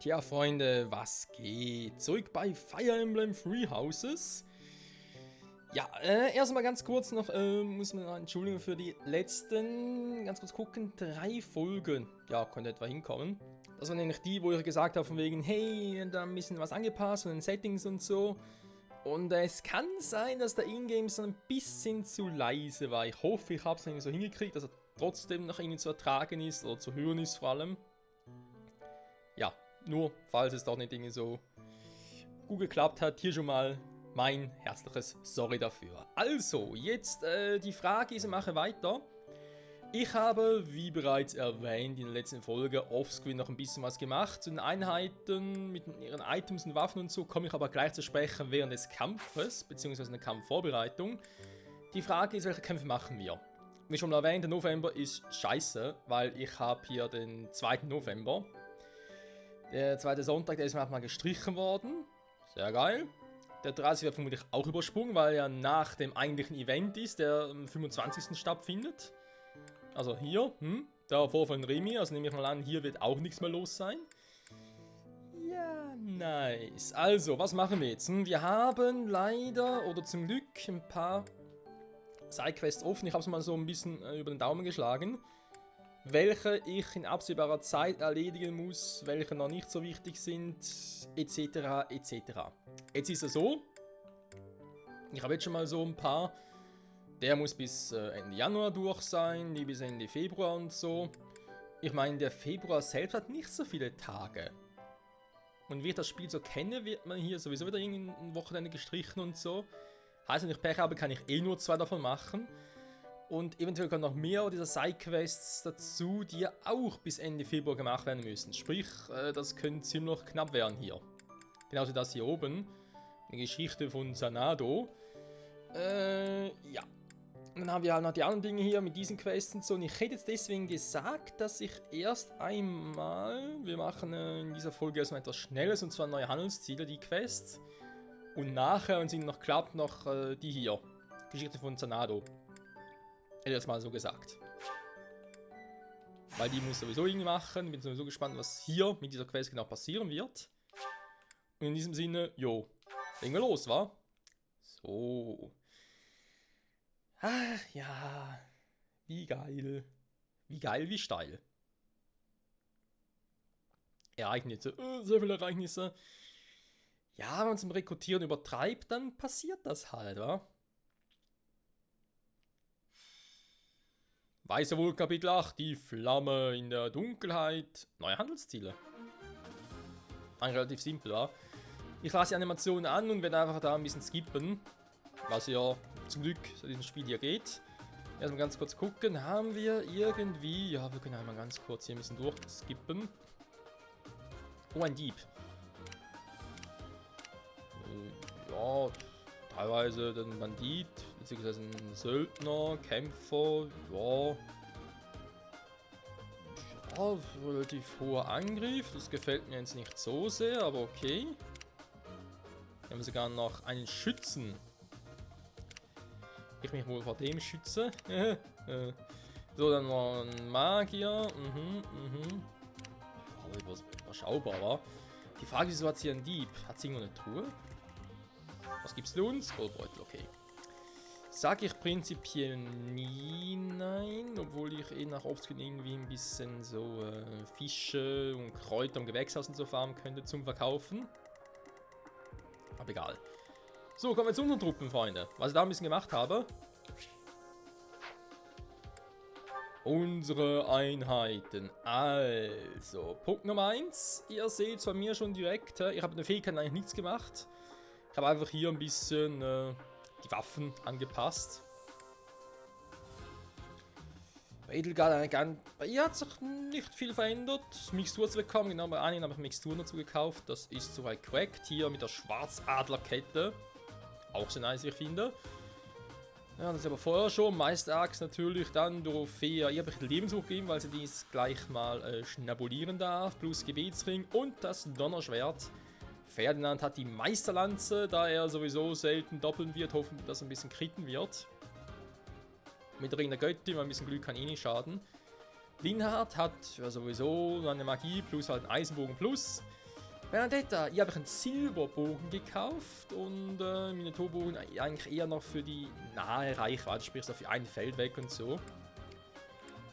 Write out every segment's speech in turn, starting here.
Tja, Freunde, was geht? Zurück bei Fire Emblem Three Houses. Ja, erstmal ganz kurz noch, muss man entschuldigen für die letzten, ganz kurz gucken, 3 Folgen. Ja, konnte etwa hinkommen. Das waren nämlich die, wo ich gesagt habe, von wegen, hey, da ein bisschen was angepasst von den Settings und so. Und es kann sein, dass der Ingame so ein bisschen zu leise war. Ich hoffe, ich habe es irgendwie so hingekriegt, dass er trotzdem noch irgendwie zu ertragen ist oder zu hören ist vor allem. Ja, nur falls es doch nicht irgendwie so gut geklappt hat, hier schon mal mein herzliches Sorry dafür. Also, jetzt die Frage ist, ich mache weiter. Ich habe, wie bereits erwähnt in der letzten Folge, offscreen noch ein bisschen was gemacht. Zu den Einheiten mit ihren Items und Waffen und so komme ich aber gleich zu sprechen während des Kampfes, beziehungsweise in der Kampfvorbereitung. Die Frage ist, welche Kämpfe machen wir? Wie schon mal erwähnt, der November ist scheiße, weil ich habe hier den 2. November. Der zweite Sonntag, der ist mir mal gestrichen worden. Sehr geil. Der 30 wird vermutlich auch übersprungen, weil er nach dem eigentlichen Event ist, der am 25. stattfindet. Also hier, der Vorfall von Remi, also nehme ich mal an, hier wird auch nichts mehr los sein. Ja, nice. Also, was machen wir jetzt? Wir haben leider, oder zum Glück, ein paar Sidequests offen. Ich habe es mal so ein bisschen über den Daumen geschlagen. Welche ich in absehbarer Zeit erledigen muss, welche noch nicht so wichtig sind, etc. etc. Jetzt ist es so, ich habe jetzt schon mal so ein paar, der muss bis Ende Januar durch sein, die bis Ende Februar und so. Ich meine, der Februar selbst hat nicht so viele Tage. Und wie ich das Spiel so kenne, wird man hier sowieso wieder ein Wochenende gestrichen und so. Heißt, wenn ich Pech habe, kann ich eh nur 2 davon machen. Und eventuell kommen noch mehr dieser Sidequests dazu, die ja auch bis Ende Februar gemacht werden müssen. Sprich, das könnte ziemlich knapp werden hier. Genauso das hier oben. Eine Geschichte von Xanadu. Ja. Und dann haben wir halt noch die anderen Dinge hier mit diesen Quests und so. Und ich hätte jetzt deswegen gesagt, dass ich erst einmal... Wir machen in dieser Folge erstmal etwas Schnelles, und zwar neue Handelsziele, die Quests. Und nachher, wenn es ihnen noch klappt, noch die hier. Geschichte von Xanadu. Hätte ich das mal so gesagt. Weil die muss sowieso irgendwie machen. Bin sowieso gespannt, was hier mit dieser Quest genau passieren wird. Und in diesem Sinne, jo. Legen wir los, wa? So. Ach ja. Wie geil. Wie geil, wie steil. Ereignisse. Sehr viele Ereignisse. Ja, wenn man zum Rekrutieren übertreibt, dann passiert das halt, wa? Weiße Wolke Kapitel 8, die Flamme in der Dunkelheit. Neue Handelsziele. Eigentlich relativ simpel, wa? Ich lasse die Animationen an und werde einfach da ein bisschen skippen. Was ja zum Glück in diesem Spiel hier geht. Erstmal ganz kurz gucken. Haben wir irgendwie... Ja, wir können einmal ganz kurz hier ein bisschen durchskippen. Oh, ein Dieb. Ja, teilweise ein Bandit, beziehungsweise ein Söldner, Kämpfer, ja. Ja, relativ hoher Angriff, das gefällt mir jetzt nicht so sehr, aber okay. Wir haben sogar noch einen Schützen. Ich mich wohl vor dem schütze. So, dann noch ein Magier. Aber überschaubar, war. Die Frage ist, hat sie einen Dieb? Hat sie irgendwo eine Truhe? Was gibt's für uns? Goldbeutel, okay. Sag ich prinzipiell nie nein, obwohl ich nach Offscreen irgendwie ein bisschen so Fische und Kräuter im Gewächshaus und so farmen könnte zum Verkaufen. Aber egal. So, kommen wir zu unseren Truppen, Freunde. Was ich da ein bisschen gemacht habe. Unsere Einheiten. Also, Punkt Nummer 1. Ihr seht es bei mir schon direkt. Ich habe in der Fähigkeit eigentlich nichts gemacht. Ich habe einfach hier ein bisschen die Waffen angepasst. Bei Edelgard, bei ihr hat sich nicht viel verändert. Mixtur zu bekommen, genau, bei einigen habe ich Mixturen dazu gekauft. Das ist soweit korrekt. Hier mit der Schwarzadlerkette. Auch sehr nice, wie ich finde. Ja, das ist aber vorher schon. Meisterachs natürlich, dann Dorothea. Ihr habe ich Lebensbuch gegeben, weil sie dies gleich mal schnabulieren darf. Plus Gebetsring und das Donnerschwert. Ferdinand hat die Meisterlanze, da er sowieso selten doppeln wird. Hoffen, dass er ein bisschen kritten wird. Mit der Ring der Göttin, weil ein bisschen Glück kann eh nicht schaden. Linhard hat ja sowieso eine Magie plus halt einen Eisenbogen plus. Benedetta, hier habe ich einen Silberbogen gekauft und meine Turbogen eigentlich eher noch für die nahe Reichweite, sprich so für ein Feld weg und so.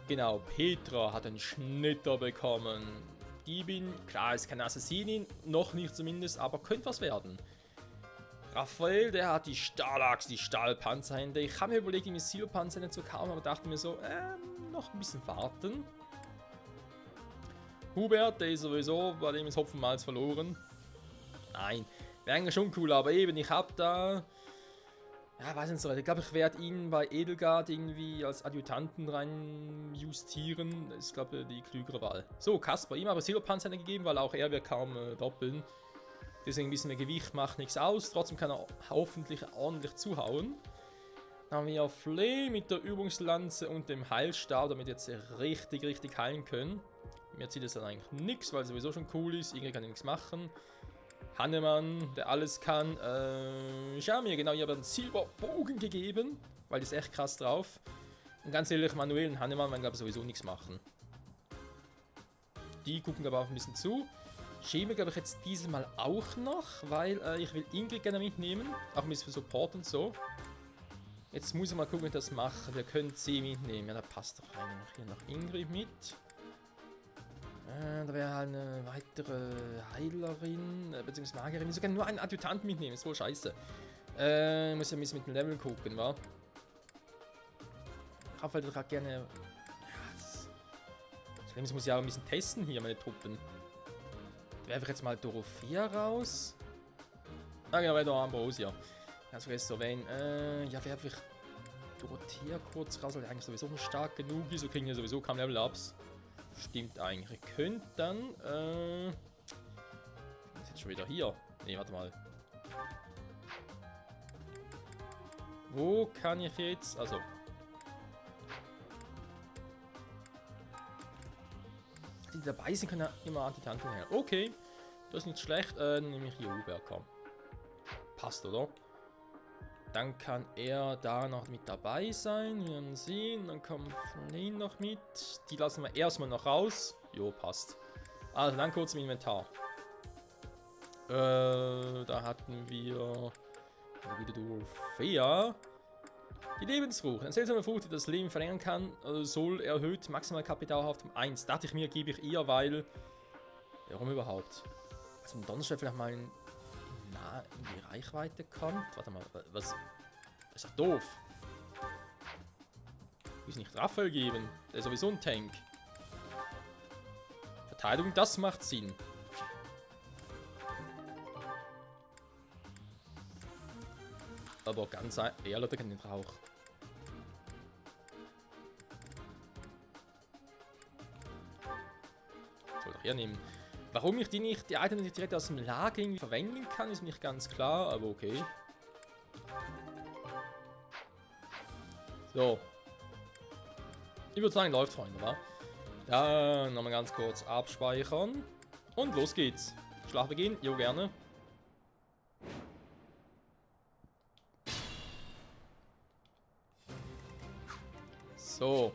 Genau, Petra hat einen Schnitter bekommen. Die bin, klar, ist keine Assassinin, noch nicht zumindest, aber könnte was werden. Raphael, der hat die Stahlachs, die Stahlpanzerhände. Ich habe mir überlegt, die Silberpanzerhände zu kaufen, aber dachte mir so, noch ein bisschen warten. Hubert, der ist sowieso, bei dem ist Hopfen Malz verloren. Nein, wäre eigentlich schon cool, aber eben, ich habe da... Ja, weiß nicht so, ich glaube, ich werde ihn bei Edelgard irgendwie als Adjutanten rein justieren. Das ist, glaube ich, die klügere Wahl. So, Kasper, ihm aber Silberpanzer gegeben, weil auch er wird kaum doppeln. Deswegen ein bisschen mehr Gewicht macht nichts aus. Trotzdem kann er hoffentlich ordentlich zuhauen. Dann haben wir Flea mit der Übungslanze und dem Heilstab, damit wir jetzt richtig heilen können. Mir zieht es dann eigentlich nichts, weil es sowieso schon cool ist. Ingrid kann nichts machen. Hannemann, der alles kann. Schau mir, genau, ich habe einen Silberbogen gegeben, weil das ist echt krass drauf. Und ganz ehrlich, Manuel und Hannemann werden, glaube ich, sowieso nichts machen. Die gucken aber auch ein bisschen zu. Schäme, glaube ich, jetzt dieses Mal auch noch, weil ich will Ingrid gerne mitnehmen. Auch ein bisschen für Support und so. Jetzt muss ich mal gucken, wie ich das mache. Wir können sie mitnehmen. Ja, da passt doch eigentlich hier noch Ingrid mit. Da wäre halt eine weitere Heilerin, beziehungsweise Magierin. Ich kann nur einen Adjutant mitnehmen, ist wohl scheiße. Muss ja ein bisschen mit dem Level gucken, wa? Raphael hat gerne... Ja, das muss ich auch ein bisschen testen hier, meine Truppen. Da werfe ich jetzt mal Dorothea raus. Ah, genau, bei der Ambrosia. Ganz vergessen zu erwähnen. Ja, werfe ich Dorothea kurz raus, weil der eigentlich sowieso schon stark genug ist. So kriegen wir sowieso kaum Level-Ups. Stimmt eigentlich. Ihr könnt dann, ist jetzt schon wieder hier. Ne, warte mal. Wo kann ich jetzt, also... Die dabei sind, können ja immer Adjutanten her. Okay, das ist nicht schlecht. Nehme ich hier Hubert, komm. Passt, oder? Dann kann er da noch mit dabei sein. Wir werden sehen. Dann kommt Flynn noch mit. Die lassen wir erstmal noch raus. Jo, passt. Also dann kurz im Inventar. Da hatten wir wieder Dorothea. Die Lebensfrucht. Eine seltsame Frucht, die das Leben verlängern kann, soll erhöht maximal Kapitalhaft um 1. Dachte ich mir, gebe ich ihr, weil... Warum überhaupt? Also ein Donnerstag vielleicht mal in die Reichweite kommt. Warte mal, was? Das ist doch doof. Ich will nicht Raphael geben. Der ist sowieso ein Tank. Verteidigung, das macht Sinn. Aber ganz ehrlich, der kann den Rauch. Soll doch hernehmen. Warum ich die Items nicht direkt aus dem Lager irgendwie verwenden kann, ist nicht ganz klar, aber okay. So. Ich würde sagen, läuft, Freunde, wa? Dann nochmal ganz kurz abspeichern. Und los geht's. Schlachtbeginn, jo, gerne. So.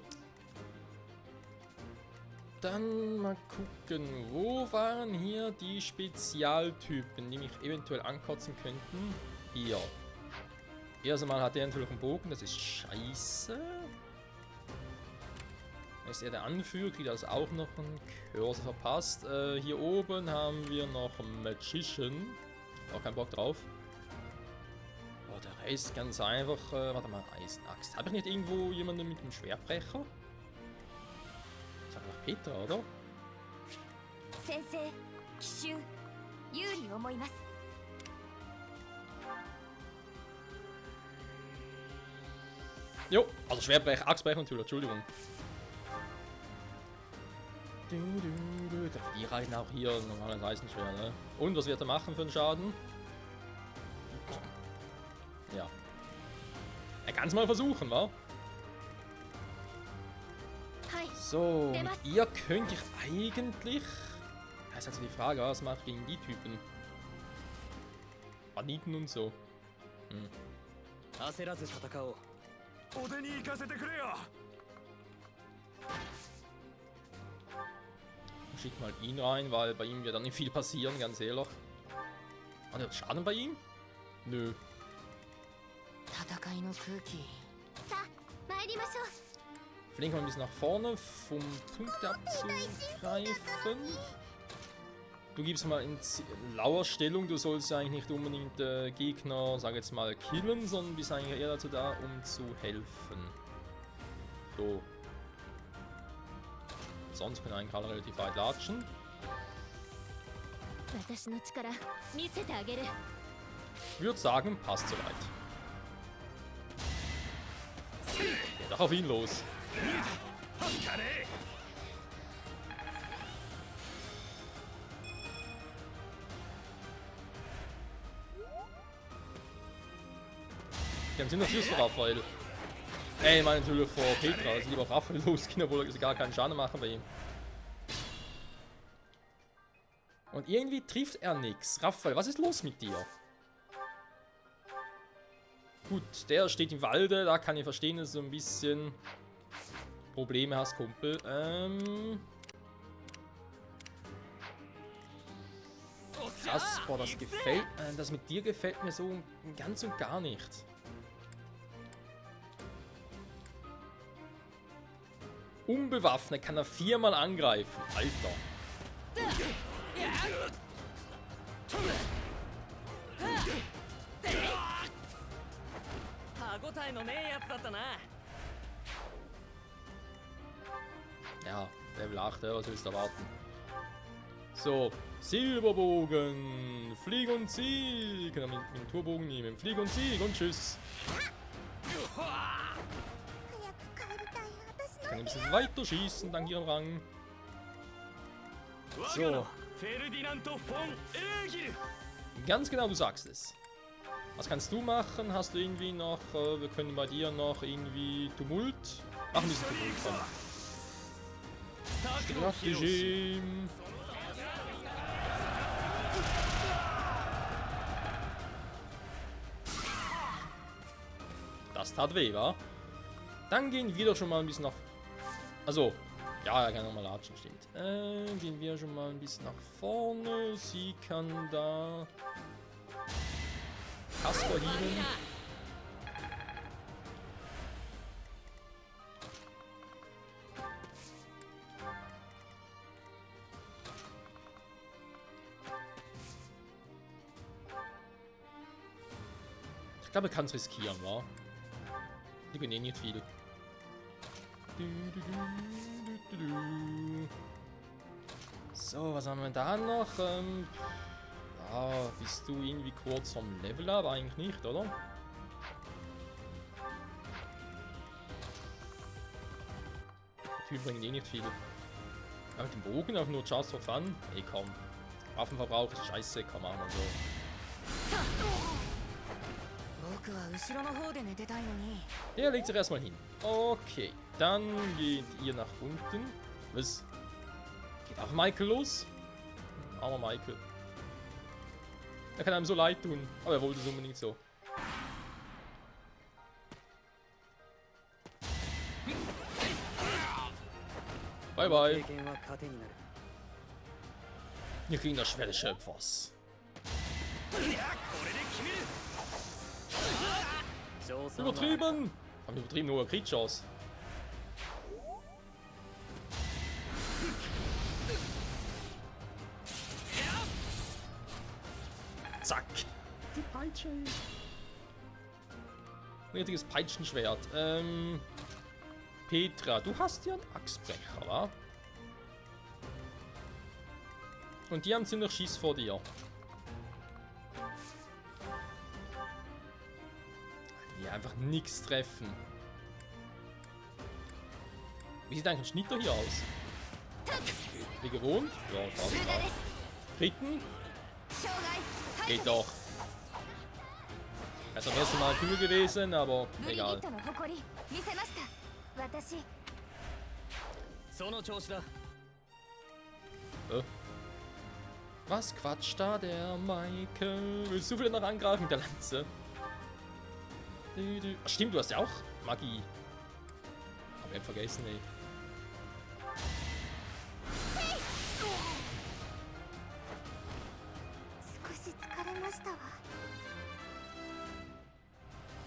Dann mal gucken, wo waren hier die Spezialtypen, die mich eventuell ankotzen könnten? Hier. Erstmal hat er natürlich einen Bogen, das ist scheiße. Ist er der Anführer, kriegt das auch noch einen Cursor verpasst. Hier oben haben wir noch einen Magician. Auch keinen Bock drauf. Oh, der Rest ganz einfach. Warte mal, Eisenaxt. Habe ich nicht irgendwo jemanden mit dem Schwertbrecher? Sag mal Peter, oder? Sensei, Kishu, Yuri omoimasu. Jo, also Schwertbrecher, Axtbrecher natürlich, Entschuldigung. Die reichen auch hier normales Eisenschwert, ne? Und was wird er machen für einen Schaden? Ja. Er kann es mal versuchen, wa? So, mit ihr könnte ich eigentlich... Das ist also die Frage, was mache ich gegen die Typen? Banditen und so. Hm. Schick mal ihn rein, weil bei ihm wird dann nicht viel passieren, ganz ehrlich. Hat er Schaden bei ihm? Nö. 戦いの空気さあ参りましょう Fliegen wir ein bisschen nach vorne, um Punkte abzugreifen. Du gibst mal in Lauerstellung, du sollst ja eigentlich nicht unbedingt Gegner, sag jetzt mal, killen, sondern bist eigentlich eher dazu da, um zu helfen. So. Sonst können eigentlich alle relativ weit latschen. 私の力見せてあげる Würde sagen, passt soweit. Geht doch auf ihn los. Die haben sie natürlich für Raphael. Ey, ich meine natürlich vor Petra, also lieber Raphael losgehen, obwohl sie gar keinen Schaden machen bei ihm. Und irgendwie trifft er nichts. Raphael, was ist los mit dir? Gut, der steht im Walde, da kann ich verstehen, dass du ein bisschen Probleme hast, Kumpel. Krass, boah, das mit dir gefällt mir so ganz und gar nicht. Unbewaffnet kann er 4-mal angreifen. Alter. Ja, Level 8, was willst du erwarten? So, Silberbogen, Flieg und Sieg. Kann er mit dem Turbogen nehmen. Flieg und Sieg und tschüss. Kann ein bisschen weiter schießen, dank ihrem Rang. So. Ganz genau, du sagst es. Was kannst du machen? Hast du irgendwie noch, wir können bei dir noch irgendwie Tumult. Machen wir diesen Tumult, komm. Stratagem. Das tat weh, wa? Dann gehen wir doch schon mal ein bisschen nach... Also, ja, er kann nochmal latschen, stimmt. Gehen wir schon mal ein bisschen nach vorne. Sie kann da... Kasper hieben. Ich glaube, er kann es riskieren, wa? Die können eh nicht viel. So, was haben wir da noch? Bist du irgendwie kurz vom Level up? Eigentlich nicht, oder? Die Typ bringen eh nicht viel. Aber mit dem Bogen auch nur just for fun? Ey, komm. Waffenverbrauch ist scheiße, komm mal so. Der legt sich erstmal hin. Okay, dann geht ihr nach unten. Was? Geht auch Michael los? Armer Michael. Er kann einem so leid tun, aber er wollte es unbedingt so. Bye bye. Wir kriegen das Schwert des Schöpfers. Übertrieben! Haben wir übertrieben, nur Kriegschance. Zack! Die Peitsche! Ein richtiges Peitschenschwert. Petra, du hast ja einen Axtbrecher, wa? Und die haben ziemlich Schiss vor dir. Die einfach nichts treffen. Wie sieht eigentlich ein Schnitter hier aus? Wie gewohnt? Ja, passt. Dritten? Geht doch. Das ist das erste Mal cool gewesen, aber egal. Was quatscht da der Michael? Willst du wieder noch angreifen mit der Lanze? Ach, stimmt, du hast ja auch Magie. Hab ich vergessen, ey. ましたわ。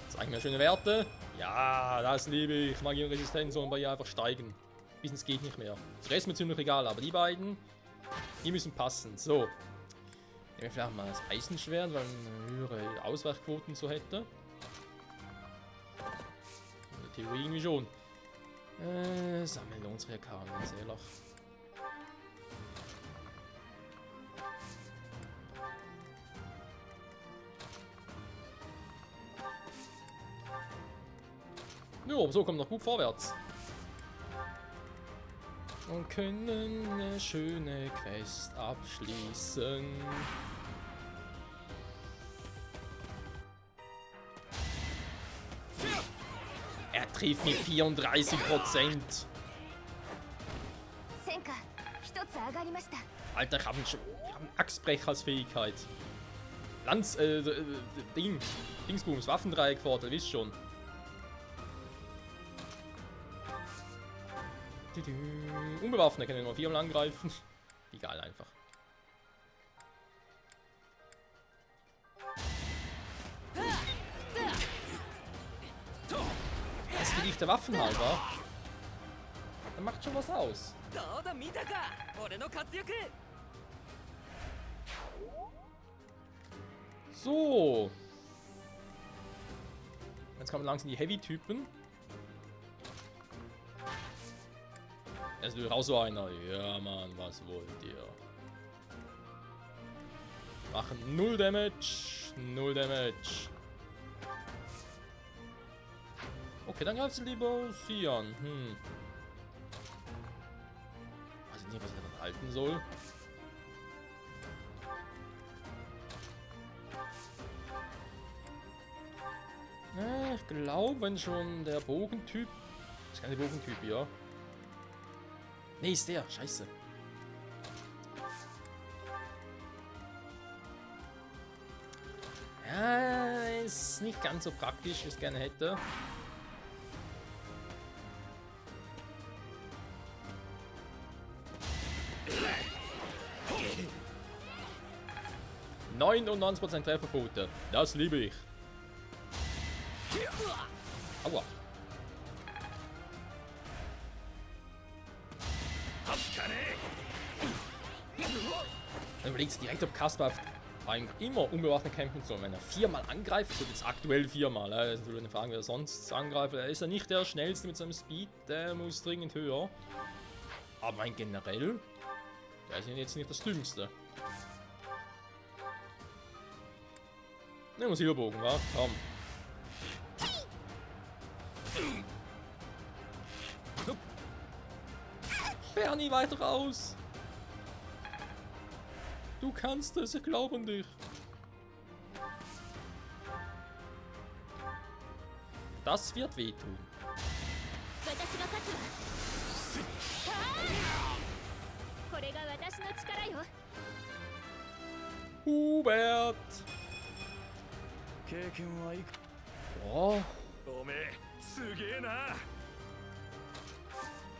Zeig mir schöne Werte. Ja, das liebe ich. Magie und Resistenz sollen bei ihr einfach steigen. Bis es geht nicht mehr. Der Rest ist mir ziemlich egal, aber die beiden, die müssen passen. So. Nehmen wir vielleicht mal das Eisenschwert, weil man höhere Ausweichquoten so hätte. In der Theorie irgendwie schon. Sammeln unsere Karten, ganz ehrlich. Ja, so kommt noch gut vorwärts. Und können eine schöne Quest abschließen. Er trifft mit 34%. Alter, ich habe einen Axtbrecher als Fähigkeit. Dingsbums, Waffendreieck gefordert, wisst schon. Unbewaffnet können wir nur 4-mal angreifen. Egal, einfach. Das ist für dich der Waffenhalber. Der macht schon was aus. So. Jetzt kommen langsam die Heavy-Typen. Es will raus so einer. Ja, Mann, was wollt ihr? Machen 0 Damage. 0 Damage. Okay, dann greifst du lieber sie an. Weiß ich nicht, was ich davon halten soll. Ich glaube, wenn schon der Bogentyp. Das ist kein Bogentyp, ja. Nee, ist der. Scheiße. Ja, ist nicht ganz so praktisch, wie ich es gerne hätte. ,99% Trefferquote. Das liebe ich. Aua. Dann überlegt sich direkt, ob Kaspar eigentlich immer unbewaffnet kämpfen soll. Wenn er 4-mal angreift, so jetzt aktuell 4-mal. Das ist eine Frage, wer er sonst angreift. Er ist ja nicht der schnellste mit seinem Speed, der muss dringend höher. Aber mein generell, der ist jetzt nicht das Dümmste. Nehmen wir Silberbogen, wa? Komm. Bernie, weiter raus! Du kannst es, ich glaube an dich. Das wird wehtun. Hubert! Oh.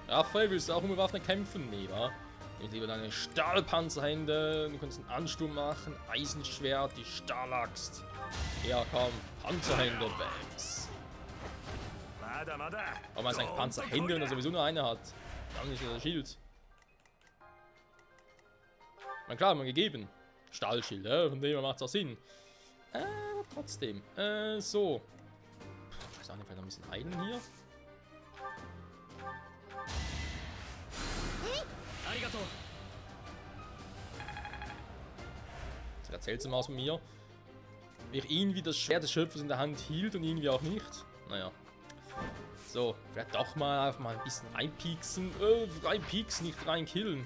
Raphael, willst du auch unbewaffnet kämpfen? Nee, wa? Nimm lieber deine Stahlpanzerhände, du kannst einen Ansturm machen, Eisenschwert, die Stahlaxt. Ja, komm, Panzerhände, Bams. Aber man sagt Panzerhände, wenn er sowieso nur eine hat. Dann nicht das Schild. Na klar, man gegeben. Stahlschild, von dem her macht es auch Sinn. Aber trotzdem. So. Ich weiß auch nicht, vielleicht noch ein bisschen heilen hier. Das ist seltsam aus mit mir. Wie ich irgendwie das Schwert des Schöpfers in der Hand hielt und irgendwie auch nicht. Naja. So, vielleicht doch mal einfach mal ein bisschen reinpieksen. Reinpieksen, nicht reinkillen.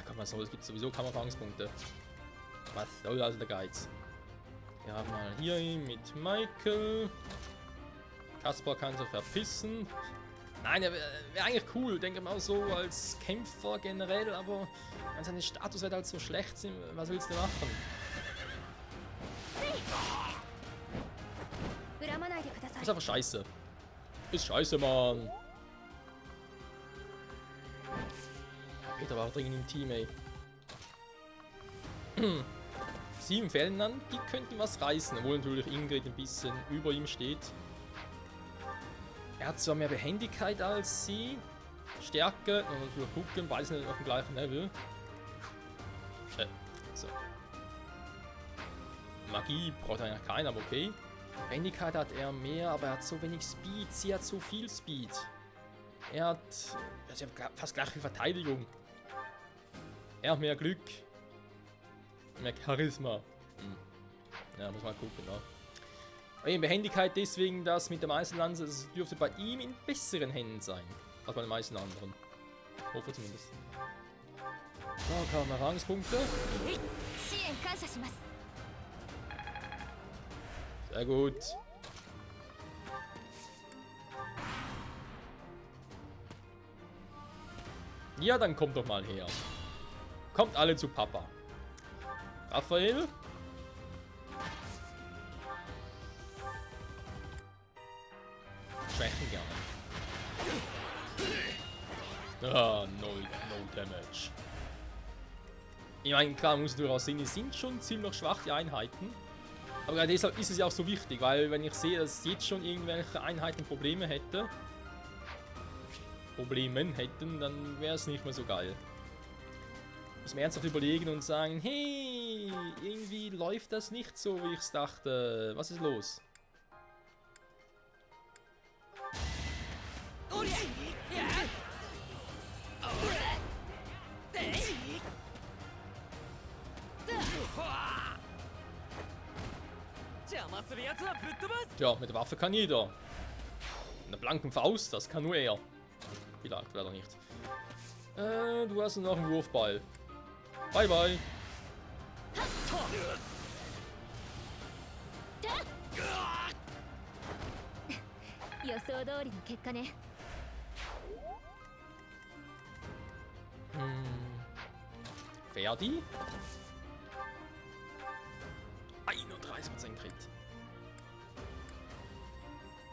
Komm mal so, es gibt sowieso Kameraangspunkte. Was soll also der Geiz? Wir haben mal hier mit Michael. Kaspar kann sich verpissen. Nein, er wäre eigentlich cool, denke mal so als Kämpfer generell, aber wenn seine Statuswerte halt so schlecht sind, was willst du machen? Ist einfach scheiße. Ist scheiße, Mann. Peter war auch dringend im Team, ey. 7 Fällen an, die könnten was reißen, obwohl natürlich Ingrid ein bisschen über ihm steht. Er hat zwar mehr Behendigkeit als sie, Stärke, und wir gucken, beide sind auf dem gleichen Level. So. Magie braucht er ja keinen, aber okay. Behendigkeit hat er mehr, aber er hat so wenig Speed, sie hat so viel Speed. Er hat fast gleiche Verteidigung. Er hat mehr Glück. Mehr Charisma. Ja, muss mal gucken, ne? Aber eben Behendigkeit deswegen, das mit der Meißellanze, das dürfte bei ihm in besseren Händen sein. Als bei den meisten anderen. Hoffe zumindest. So, kaum Erfahrungspunkte. Sehr gut. Ja, dann kommt doch mal her. Kommt alle zu Papa. Raphael. Schwächen gerne. Ah, no damage. Ich meine, klar, muss durchaus sehen, die sind schon ziemlich schwach, die Einheiten. Aber gerade deshalb ist es ja auch so wichtig, weil wenn ich sehe, dass jetzt schon irgendwelche Einheiten Probleme hätten, dann wäre es nicht mehr so geil. Muss man ernsthaft überlegen und sagen, hey, irgendwie läuft das nicht so, wie ich es dachte. Was ist los? Tja, mit der Waffe kann jeder. Mit einer blanken Faust, das kann nur er. Vielleicht, leider nicht. Du hast noch einen Wurfball. Bye bye. Ferdi? 31% Crit.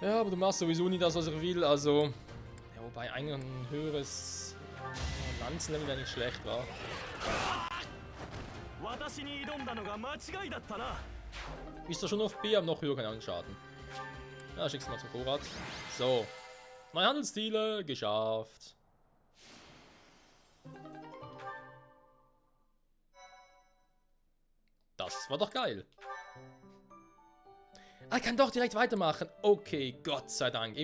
Ja, aber du machst sowieso nie das, was er will, also... Ja, wobei eigentlich ein höheres Lanzenlevel ja nicht schlecht war. Ist er schon auf B, aber noch höher keinen Schaden. Ja, schick's mal zum Vorrat. So. Neue Handelsziele, geschafft. Das war doch geil. Ah, ich kann doch direkt weitermachen. Okay, Gott sei Dank.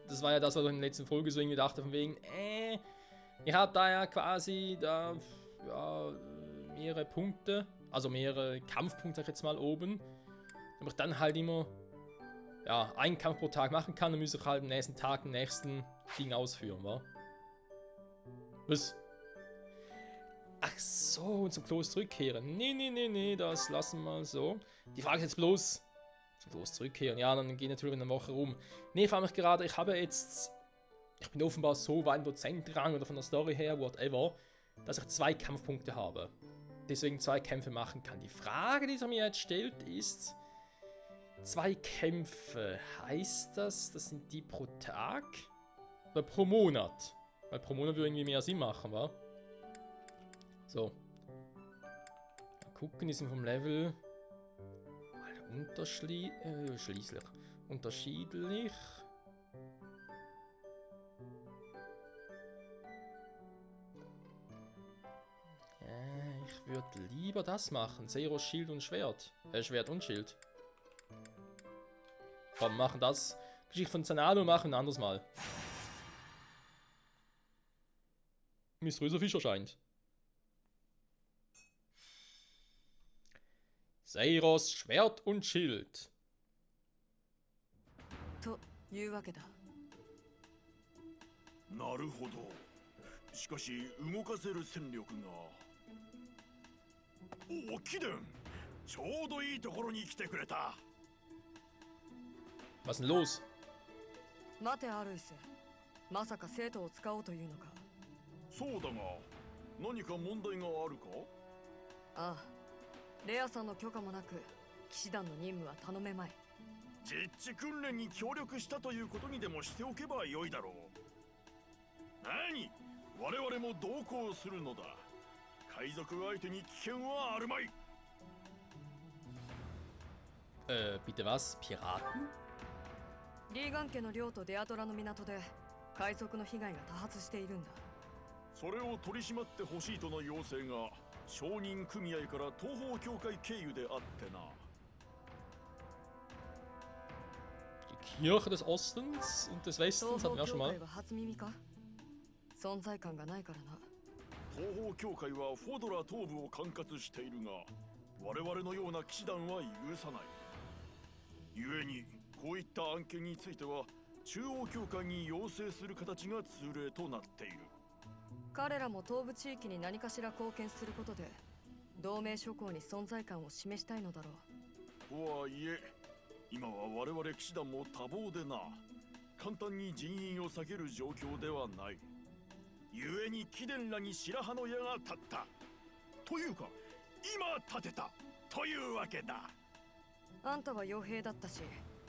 Das war ja das, was ich in der letzten Folge so irgendwie dachte, von wegen, ihr habt da ja quasi da, ja, mehrere Punkte, also mehrere Kampfpunkte jetzt mal oben. Aber ich dann halt immer, ja, einen Kampf pro Tag machen kann, dann müsste ich halt am nächsten Tag den nächsten Ding ausführen, wa? Was? Ach so, zum Kloster zurückkehren. Nee, das lassen wir so. Die Frage ist jetzt bloß, zum Kloster zurückkehren. Ja, dann geht natürlich in einer Woche rum. Nee, ich frage mich gerade, ich bin offenbar so weit im Dozentenrang oder von der Story her, whatever, dass ich 2 Kampfpunkte habe. Deswegen 2 Kämpfe machen kann. Die Frage, die sich mir jetzt stellt, ist, 2 Kämpfe, heißt das, das sind die pro Tag? Oder pro Monat? Weil pro Monat würde irgendwie mehr Sinn machen, wa? So. Mal gucken, die sind vom Level unterschiedlich. Ich würde lieber das machen. Zeros Schild und Schwert. Schwert und Schild. Komm, machen das. Geschichte von Zanalo machen ein anderes Mal. Mysteriöser Fisch erscheint. Seiros Schwert und Schild. というわけだ。なるほど。しかし動かせる戦力が。おお、貴殿。ちょうどいいところに来てくれた。Was ist denn los? 待てアルイス。まさか生徒を使おうというのか。そうだが、何か問題があるか？ああ。レアさんの許可もなく騎士団の任務は頼めまい。実地訓練に協力したということにでもしておけばよいだろう。何？我々も同行するのだ。海賊相手に危険はあるまい。Bitte was? Piraten? リーガン家の領とデアトラの港で海賊の被害が多発しているんだ。それを取り締まってほしいとの要請が商人組合から東方協会経由であってな。 Die Kirche des Ostens und des 東 Westens 方 hatten wir auch 協 schon 会 mal. は初耳か？存在感がないからな。東方協会はフォドラ東部を管轄しているが、我々のような騎士団は許さない。故にこういった案件については中央協会に要請する形が通例となっている。彼らも東部地域に何かしら貢献することで同盟諸侯に存在感を示したいのだろう。とはいえ、今は我々騎士団も多忙でな、簡単に人員を避ける状況ではない。故に貴殿らに白羽の矢が立ったというか、今立てたというわけだ。あんたは傭兵だったし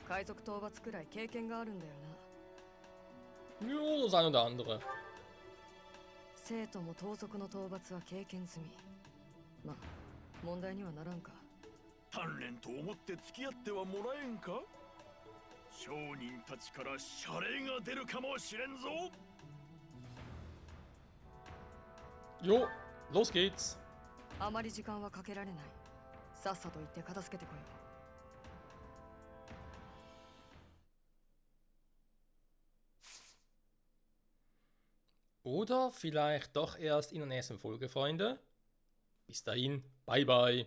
海賊討伐くらい経験があるんだよな。 Ja, das eine oder andere. 生徒も盗賊の討伐は経験済み。まあ問題にはならんか。鍛錬と思って付き合ってはもらえんか。商人たちから謝礼が出るかもしれんぞ。 Jo, los geht's. あまり時間はかけられない。さっさと行って片付けてこよう。 Oder vielleicht doch erst in der nächsten Folge, Freunde. Bis dahin, bye bye.